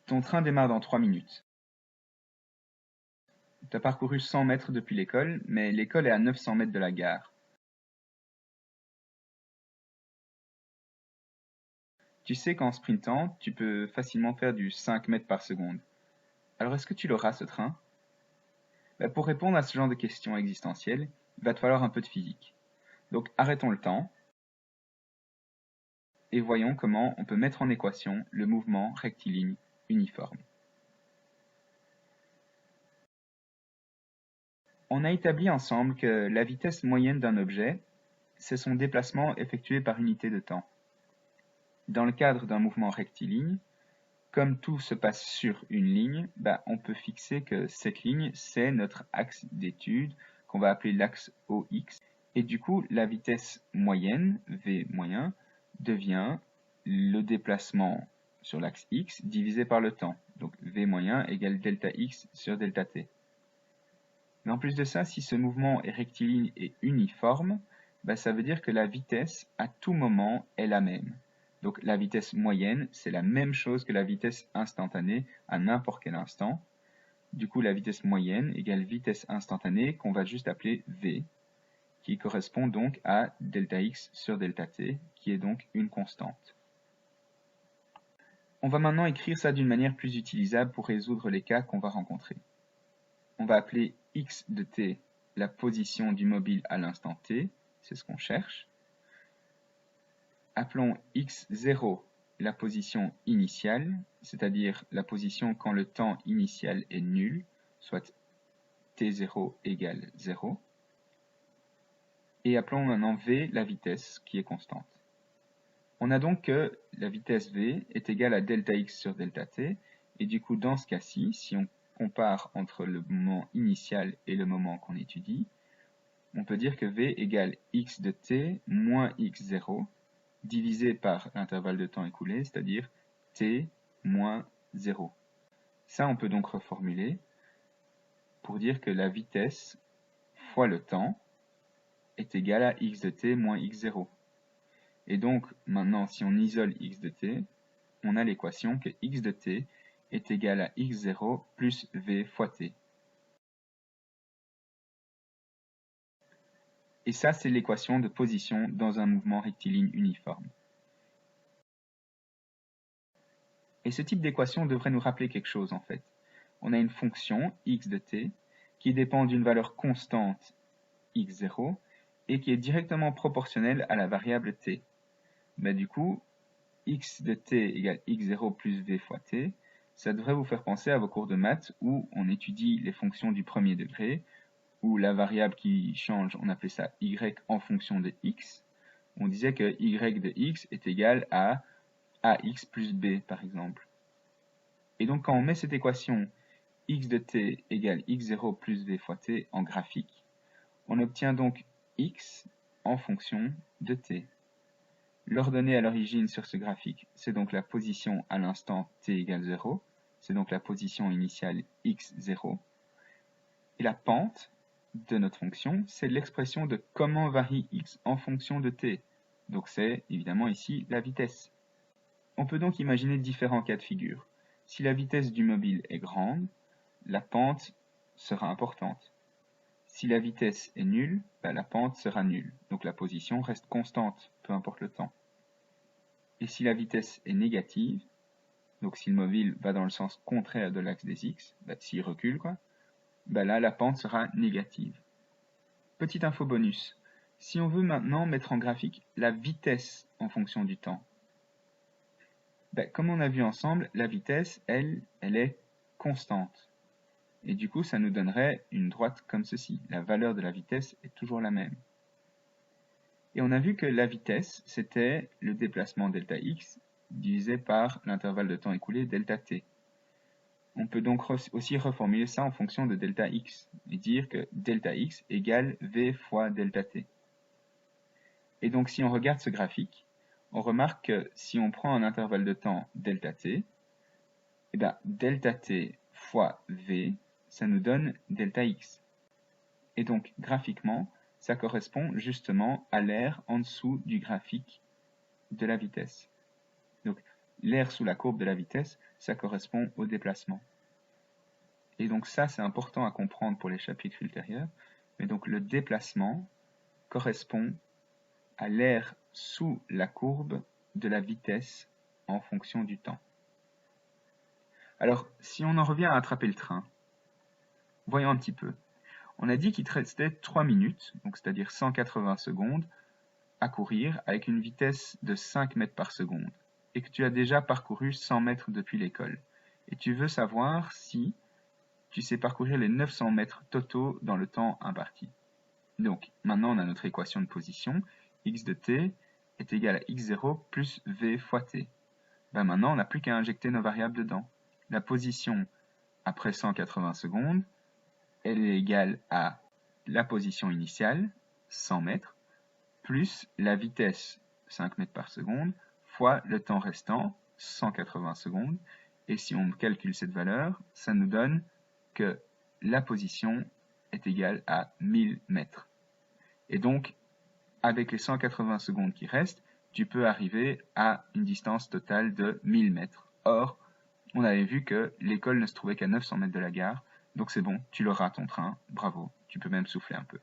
Ton train démarre dans 3 minutes. Tu as parcouru 100 mètres depuis l'école, mais l'école est à 900 mètres de la gare. Tu sais qu'en sprintant, tu peux facilement faire du 5 mètres par seconde. Alors est-ce que tu l'auras ce train? Pour répondre à ce genre de questions existentielles, il va te falloir un peu de physique. Donc arrêtons le temps et voyons comment on peut mettre en équation le mouvement rectiligne uniforme. On a établi ensemble que la vitesse moyenne d'un objet, c'est son déplacement effectué par unité de temps. Dans le cadre d'un mouvement rectiligne, comme tout se passe sur une ligne, on peut fixer que cette ligne, c'est notre axe d'étude, qu'on va appeler l'axe OX. Et du coup, la vitesse moyenne, V moyen, devient le déplacement sur l'axe X divisé par le temps. Donc V moyen égale delta X sur delta T. Mais en plus de ça, si ce mouvement est rectiligne et uniforme, ça veut dire que la vitesse, à tout moment, est la même. Donc la vitesse moyenne, c'est la même chose que la vitesse instantanée à n'importe quel instant. Du coup, la vitesse moyenne égale vitesse instantanée qu'on va juste appeler V, qui correspond donc à delta x sur delta t, qui est donc une constante. On va maintenant écrire ça d'une manière plus utilisable pour résoudre les cas qu'on va rencontrer. On va appeler x de t la position du mobile à l'instant t, c'est ce qu'on cherche. Appelons x0 la position initiale, c'est-à-dire la position quand le temps initial est nul, soit t0 égale 0. Et appelons maintenant v la vitesse qui est constante. On a donc que la vitesse v est égale à delta x sur delta t, et du coup dans ce cas-ci, si on compare entre le moment initial et le moment qu'on étudie, on peut dire que v égale x de t moins x0 divisé par l'intervalle de temps écoulé, c'est-à-dire t moins 0. Ça, on peut donc reformuler pour dire que la vitesse fois le temps est égale à x de t moins x0. Et donc, maintenant, si on isole x de t, on a l'équation que x de t est égal à x0 plus v fois t. Et ça, c'est l'équation de position dans un mouvement rectiligne uniforme. Et ce type d'équation devrait nous rappeler quelque chose en fait. On a une fonction, x de t, qui dépend d'une valeur constante, x0, et qui est directement proportionnelle à la variable t. Du coup, x de t égale x0 plus v fois t, ça devrait vous faire penser à vos cours de maths où on étudie les fonctions du premier degré, où la variable qui change, on appelait ça y en fonction de x. On disait que y de x est égal à ax plus b, par exemple. Et donc, quand on met cette équation x de t égale x0 plus v fois t en graphique, on obtient donc x en fonction de t. L'ordonnée à l'origine sur ce graphique, c'est donc la position à l'instant t égale 0, c'est donc la position initiale x0. Et la pente de notre fonction, c'est l'expression de comment varie x en fonction de t. Donc c'est évidemment ici la vitesse. On peut donc imaginer différents cas de figure. Si la vitesse du mobile est grande, la pente sera importante. Si la vitesse est nulle, la pente sera nulle. Donc la position reste constante, peu importe le temps. Et si la vitesse est négative, donc si le mobile va dans le sens contraire de l'axe des x, s'il recule, là la pente sera négative. Petite info bonus, si on veut maintenant mettre en graphique la vitesse en fonction du temps, comme on a vu ensemble, la vitesse, elle est constante. Et du coup, ça nous donnerait une droite comme ceci. La valeur de la vitesse est toujours la même. Et on a vu que la vitesse, c'était le déplacement delta x divisé par l'intervalle de temps écoulé delta t. On peut donc aussi reformuler ça en fonction de delta x et dire que delta x égale v fois delta t. Et donc si on regarde ce graphique, on remarque que si on prend un intervalle de temps delta t, delta t fois v, ça nous donne delta x. Et donc graphiquement, ça correspond justement à l'aire en dessous du graphique de la vitesse. Donc l'air sous la courbe de la vitesse, ça correspond au déplacement. Et donc ça, c'est important à comprendre pour les chapitres ultérieurs. Mais donc le déplacement correspond à l'air sous la courbe de la vitesse en fonction du temps. Alors, si on en revient à attraper le train, voyons un petit peu. On a dit qu'il te restait 3 minutes, donc c'est-à-dire 180 secondes, à courir avec une vitesse de 5 mètres par seconde, et que tu as déjà parcouru 100 mètres depuis l'école. Et tu veux savoir si tu sais parcourir les 900 mètres totaux dans le temps imparti. Donc, maintenant on a notre équation de position, x de t est égal à x0 plus v fois t. Maintenant, on n'a plus qu'à injecter nos variables dedans. La position après 180 secondes, elle est égale à la position initiale, 100 mètres, plus la vitesse, 5 mètres par seconde, fois le temps restant, 180 secondes. Et si on calcule cette valeur, ça nous donne que la position est égale à 1000 mètres. Et donc, avec les 180 secondes qui restent, tu peux arriver à une distance totale de 1000 mètres. Or, on avait vu que l'école ne se trouvait qu'à 900 mètres de la gare, donc c'est bon, tu l'auras ton train, bravo, tu peux même souffler un peu.